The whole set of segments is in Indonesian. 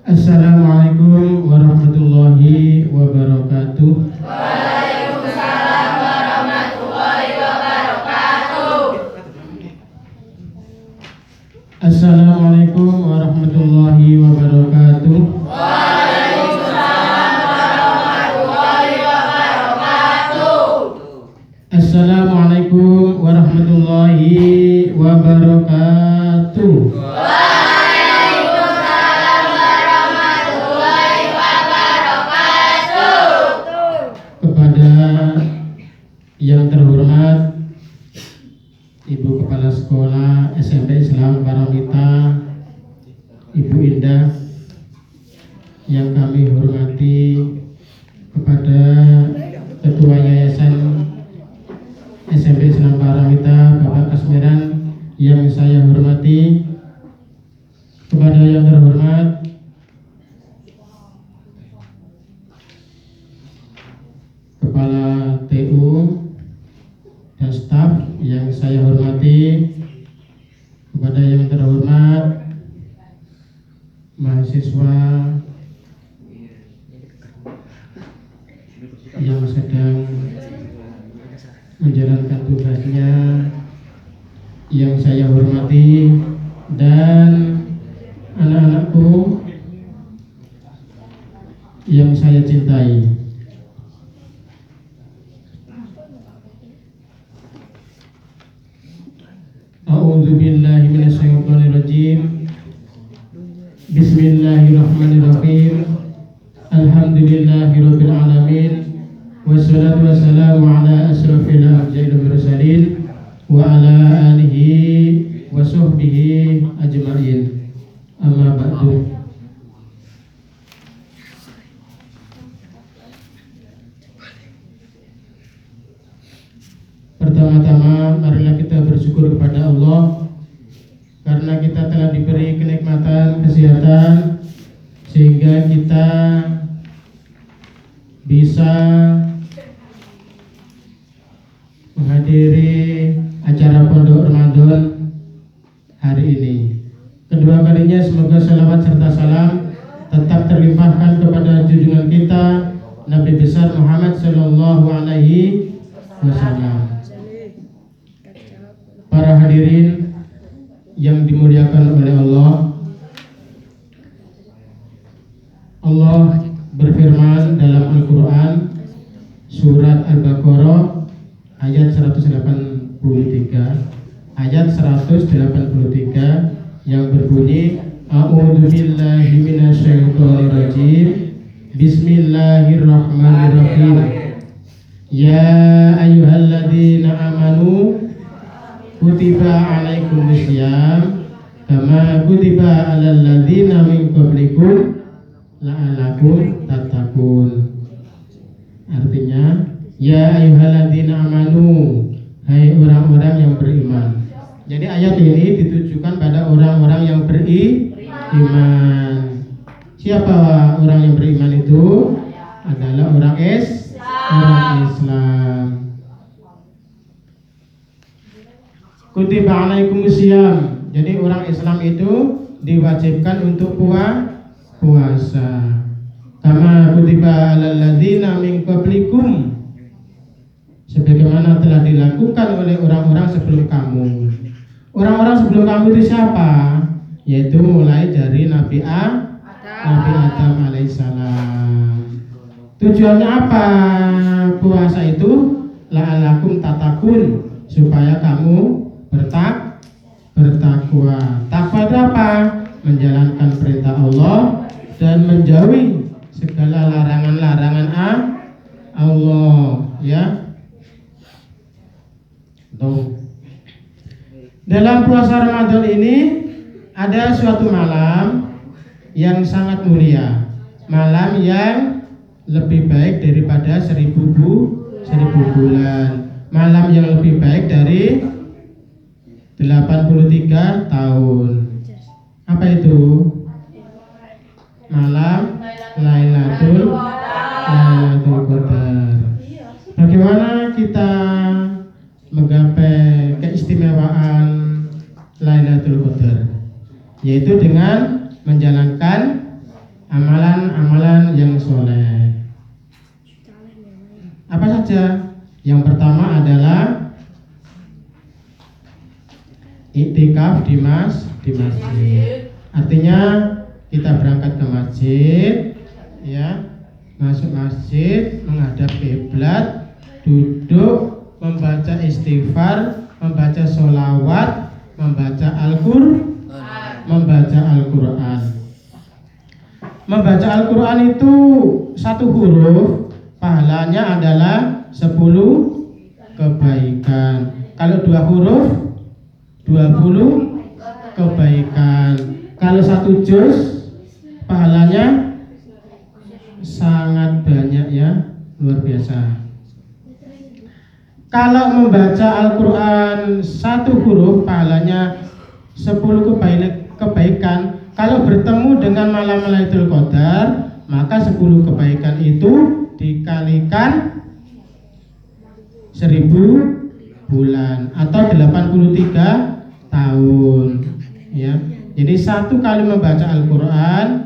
Assalamualaikum warahmatullahi wabarakatuh. Waalaikumsalam warahmatullahi wabarakatuh. Assalamualaikum warahmatullahi wabarakatuh. Waalaikumsalam warahmatullahi wabarakatuh. Assalamualaikum warahmatullahi wabarakatuh. Waalaikumsalam warahmatullahi wabarakatuh. Kepada yang terhormat Ibu Kepala Sekolah SMP Islam Paramita, Ibu Indah, yang kami hormati, kepada Ketua Yayasan SMP Islam Paramita Bapak Kasmiran yang saya hormati, kepada yang terhormat Kepala TU dan staf yang saya hormati, kepada yang terhormat mahasiswa yang sedang menjalankan tugasnya yang saya hormati, dan anak-anakku yang saya cintai. A'udzu billahi minasyaitonir rajim. Bismillahirrahmanirrahim. Alhamdulillahirabbil alamin. Wassalatu wassalamu ala asrofil anbiya'i wal mursalin wa ala alihi wa sahbihi ajma'in. Amma ba'du. Pertama-tama marilah kita bersyukur kepada Allah karena kita telah diberi kenikmatan kesehatan sehingga kita bisa menghadiri acara Pondok Ramadan hari ini. Kedua kalinya semoga salawat serta salam tetap terlimpahkan kepada junjungan kita Nabi besar Muhammad sallallahu alaihi wasallam. Para hadirin yang dimuliakan oleh Allah, Allah berfirman dalam Al-Quran surat Al-Baqarah ayat 183 yang berbunyi A'udzu billahi minasyaitonir rajim. Bismillahirrahmanirrahim. Ya ayyuhalladzina amanu kutiba alaikumusiyam kama kutiba alal ladzina min qablikum la'allakum tattaqun. Artinya, ya ayyuhalladzina amanu, hai orang-orang yang beriman. Jadi ayat ini ditujukan pada orang-orang yang beriman. Siapa orang yang beriman itu? Adalah orang Islam. Kutiba alaikumusiyam. Jadi orang Islam itu diwajibkan untuk puasa. Kama kutiba alal ladzina min qablikum, sebagaimana telah dilakukan oleh orang-orang sebelum kamu. Orang-orang sebelum kamu itu siapa? Yaitu mulai dari Nabi Adam alaihissalam. Tujuannya apa puasa itu? La'alakum tatakun, supaya kamu bertakwa. Takwa itu apa? Menjalankan perintah Allah dan menjauhi segala larangan-larangan Allah, ya. Tuh. Dalam puasa Ramadan ini ada suatu malam yang sangat mulia, malam yang lebih baik daripada 1000 bulan, malam yang lebih baik dari 83 tahun. Apa itu? Malam Lailatul Qadar. Bagaimana kita menggapai keistimewaan Lailatul Qadar? Yaitu dengan menjalankan adalah iktikaf di masjid. Artinya kita berangkat ke masjid, ya, masuk masjid, menghadap kiblat, duduk, membaca istighfar, membaca sholawat, membaca Al-Quran. Membaca Al-Quran itu satu huruf, pahalanya adalah 10 kebaikan. Kalau 2 huruf 20 kebaikan. Kalau 1 juz pahalanya sangat banyak, ya, luar biasa. Kalau membaca Al-Quran 1 huruf pahalanya 10 kebaikan. Kalau bertemu dengan malam Lailatul Qadar, maka 10 kebaikan itu dikalikan 1000 bulan atau 83 tahun, ya. Jadi 1 kali membaca Al-Quran,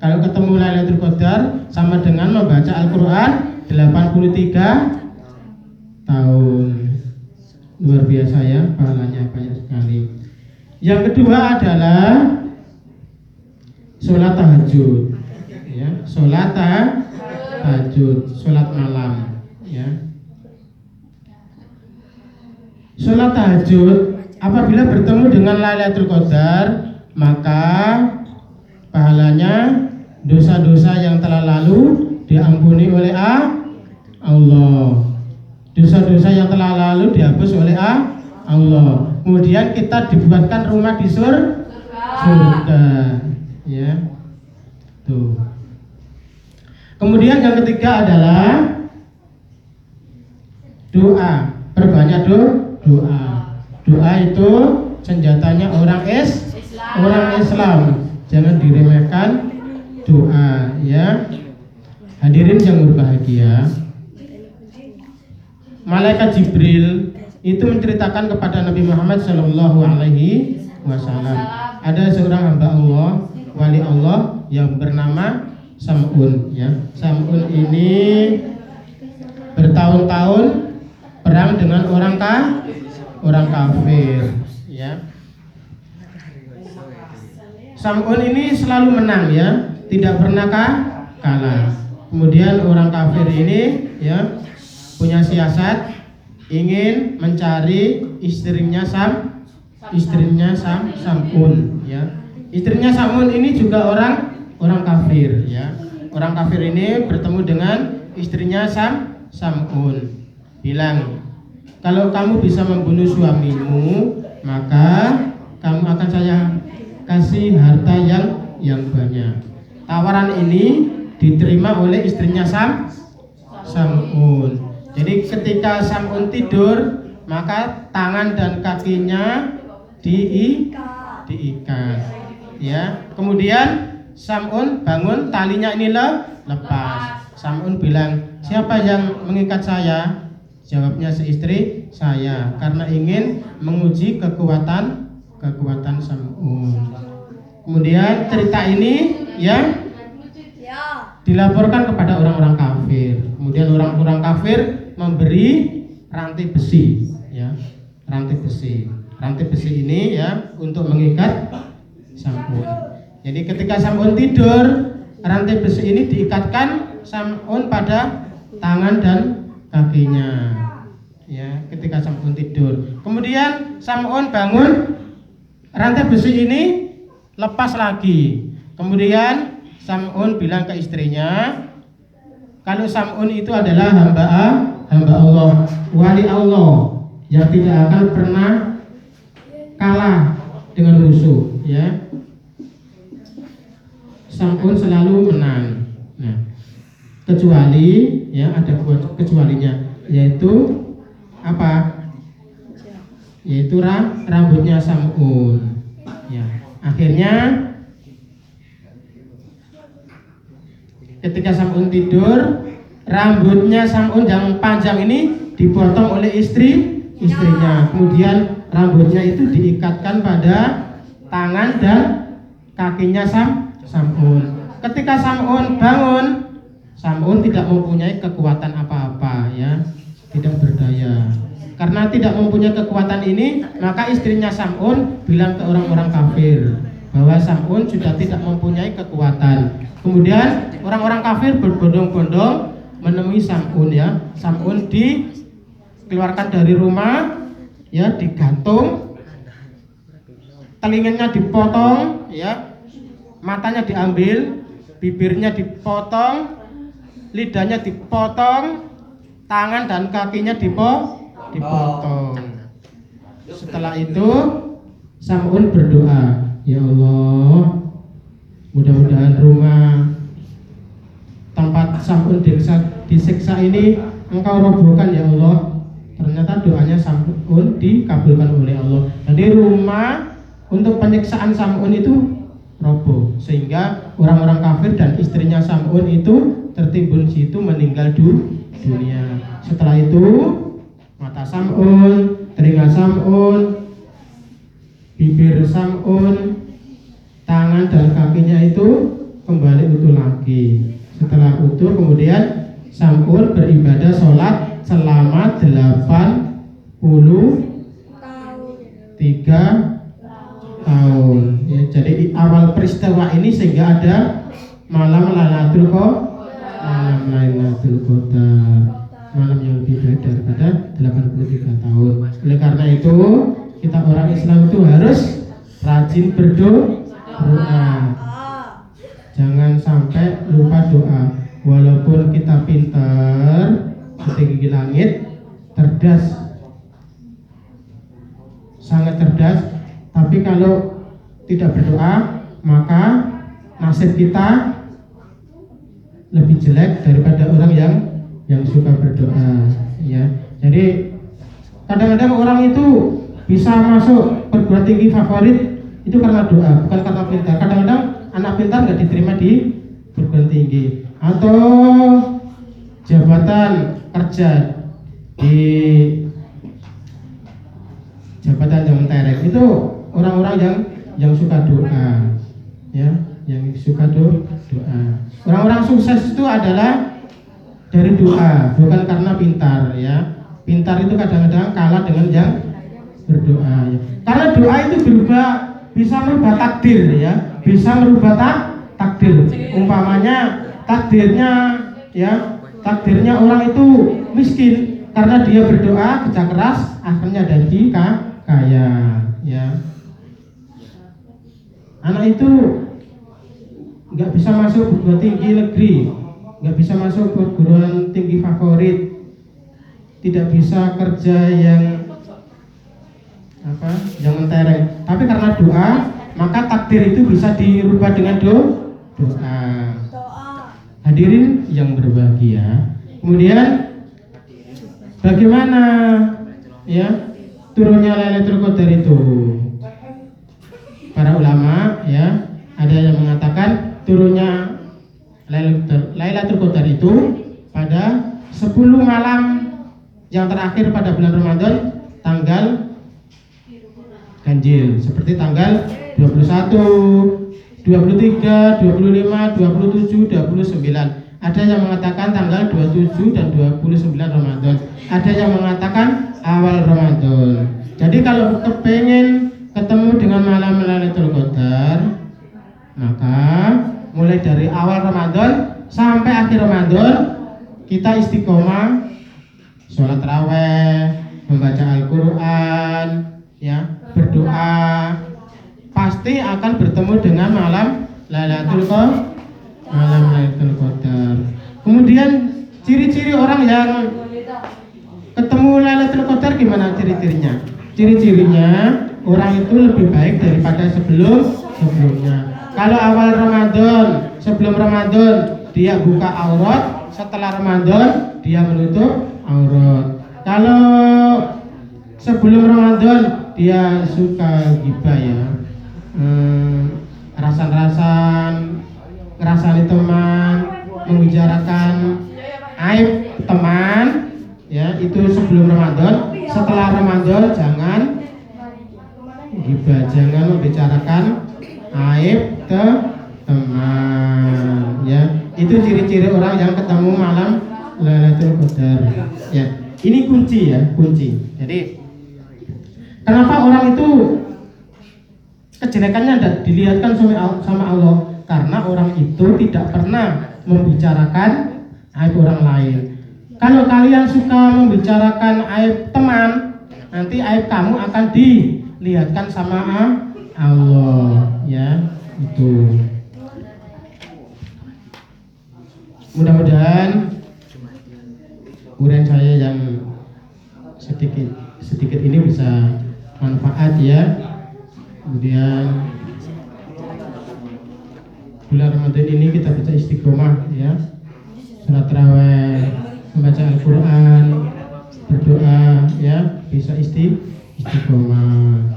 kalau ketemu Lailatul Qadar, sama dengan membaca Al-Quran 83 tahun. Luar biasa, ya, pahalanya banyak sekali. Yang kedua adalah sholat tahajud, ya, sholat tahajud, sholat malam, ya. Sholat tahajud apabila bertemu dengan Lailatul Qadar, maka pahalanya dosa-dosa yang telah lalu diampuni oleh Allah. Dosa-dosa yang telah lalu dihapus oleh Allah. Kemudian kita dibuatkan rumah di surga, ya. Tuh. Kemudian yang ketiga adalah doa. Perbanyak doa. Doa itu senjatanya orang Islam. Jangan diremehkan doa, ya. Hadirin yang berbahagia, Malaikat Jibril itu menceritakan kepada Nabi Muhammad SAW, ada seorang hamba Allah, wali Allah yang bernama Sam'un, ya. Sam'un ini bertahun-tahun perang dengan orang kafir, ya. Sam'un ini selalu menang, ya, tidak pernah kalah. Kemudian orang kafir ini, ya, punya siasat ingin mencari istrinya Sam'un, ya. Istrinya Sam'un ini juga orang kafir, ya. Orang kafir ini bertemu dengan istrinya Sam'un, bilang, kalau kamu bisa membunuh suamimu, maka kamu akan saya kasih harta yang banyak. Tawaran ini diterima oleh istrinya Sam'un. Jadi ketika Sam'un tidur, maka tangan dan kakinya diikat, ya. Kemudian Sam'un bangun, talinya ini lepas. Sam'un bilang, siapa yang mengikat saya? Jawabnya si istri, saya, karena ingin menguji kekuatan Sam'un. Kemudian cerita ini, ya, dilaporkan kepada orang-orang kafir. Kemudian orang-orang kafir memberi rantai besi, ya, rantai besi. Rantai besi ini, ya, untuk mengikat Sam'un. Jadi ketika Sam'un tidur, rantai besi ini diikatkan Sam'un pada tangan dan kakinya, ya, ketika Sam'un tidur. Kemudian Sam'un bangun, rantai besi ini lepas lagi. Kemudian Sam'un bilang ke istrinya, kalau Sam'un itu adalah hamba Allah, wali Allah yang tidak akan pernah kalah dengan musuh, ya. Sam'un selalu menang. Nah, kecuali, ya, ada kecualinya, yaitu apa? Yaitu rambutnya Sam'un, ya. Akhirnya ketika Sam'un tidur, rambutnya Sam'un yang panjang ini dipotong oleh istrinya. Kemudian rambutnya itu diikatkan pada tangan dan kakinya Sam'un. Ketika Sam'un bangun, Sam'un tidak mempunyai kekuatan apa-apa, ya, tidak berdaya. Karena tidak mempunyai kekuatan ini, maka istrinya Sam'un bilang ke orang-orang kafir bahwa Sam'un sudah tidak mempunyai kekuatan. Kemudian orang-orang kafir berbondong-bondong menemui Sam'un ya. Sam'un dikeluarkan dari rumah ya, digantung, telinganya dipotong ya, matanya diambil, bibirnya dipotong, lidahnya dipotong, tangan dan kakinya dipotong. Setelah itu Sam'un berdoa, ya Allah, mudah-mudahan rumah tempat Sam'un disiksa ini Engkau robohkan ya Allah. Ternyata doanya Sam'un dikabulkan oleh Allah. Jadi rumah untuk penyiksaan Sam'un itu roboh, sehingga orang-orang kafir dan istrinya Sam'un itu tertimbun situ, meninggal dunia. Setelah itu mata Sam'un, telinga Sam'un, bibir Sam'un, tangan dan kakinya itu kembali utuh lagi. Setelah utuh kemudian Sam'un beribadah sholat selama 83 tahun ya. Jadi awal peristiwa ini sehingga ada malam Lailatul Qadar, malam yang lebih baik daripada 83 tahun. Oleh karena itu kita orang Islam itu harus rajin berdoa. Jangan sampai lupa doa. Walaupun kita pintar setinggi langit, cerdas, sangat cerdas, tapi kalau tidak berdoa maka nasib kita lebih jelek daripada orang yang suka berdoa ya. Jadi kadang-kadang orang itu bisa masuk perguruan tinggi favorit itu karena doa, bukan karena pintar. Kadang-kadang anak pintar nggak diterima di perguruan tinggi, atau jabatan kerja di jabatan yang mentereng itu orang-orang yang suka doa ya, yang suka doa. Orang-orang sukses itu adalah dari doa, bukan karena pintar ya. Pintar itu kadang-kadang kalah dengan yang berdoa ya. Karena doa itu bisa merubah takdir ya, bisa merubah takdir. Umpamanya takdirnya orang itu miskin, karena dia berdoa kerja keras akhirnya jadi kaya ya. Anak itu nggak bisa masuk perguruan tinggi negeri, nggak bisa masuk perguruan tinggi favorit, tidak bisa kerja yang mentereng, tapi karena doa maka takdir itu bisa dirubah dengan doa. Hadirin yang berbahagia, kemudian bagaimana ya turunnya Lailatul Qadar itu? Para ulama ya, ada yang mengatakan turunnya Lailatul Qadar itu pada 10 malam yang terakhir pada bulan Ramadan, tanggal ganjil seperti tanggal 21, 23, 25, 27, 29. Ada yang mengatakan tanggal 27 dan 29 Ramadan. Ada yang mengatakan awal Ramadan. Jadi kalau kepengen ketemu dengan malam Lailatul Qadar, maka mulai dari awal Ramadan sampai akhir Ramadan kita istiqomah sholat tarawih, membaca Al-Quran ya, berdoa, pasti akan bertemu dengan malam Lailatul Qadar. Kemudian ciri-ciri orang yang ketemu Lailatul Qadar gimana ciri-cirinya? Ciri-cirinya orang itu lebih baik daripada sebelumnya. Kalau awal Ramadan, sebelum Ramadan dia buka aurat, setelah Ramadan dia menutup aurat. Kalau sebelum Ramadan dia suka gibah ya, rasan-rasan, ngerasani teman, membicarakan aib teman ya, itu sebelum Ramadan. Setelah Ramadan jangan gibah, jangan membicarakan aib teman ya. Itu ciri-ciri orang yang ketemu malam Lailatul Qadar ya. Ini kunci ya, kunci. Jadi kenapa orang itu kejelekannya tidak dilihatkan sama Allah? Karena orang itu tidak pernah membicarakan aib orang lain. Kalau kalian suka membicarakan aib teman, nanti aib kamu akan dilihatkan sama Allah, ya. Itu. Mudah-mudahan uraian saya yang sedikit ini bisa manfaat ya. Kemudian bulan Ramadan ini kita baca istiqomah ya, salat tarawih, membaca Al-Quran, berdoa ya, bisa istiqomah.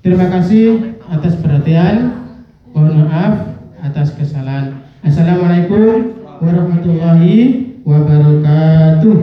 Terima kasih atas perhatian, mohon maaf atas kesalahan. Assalamualaikum warahmatullahi wabarakatuh.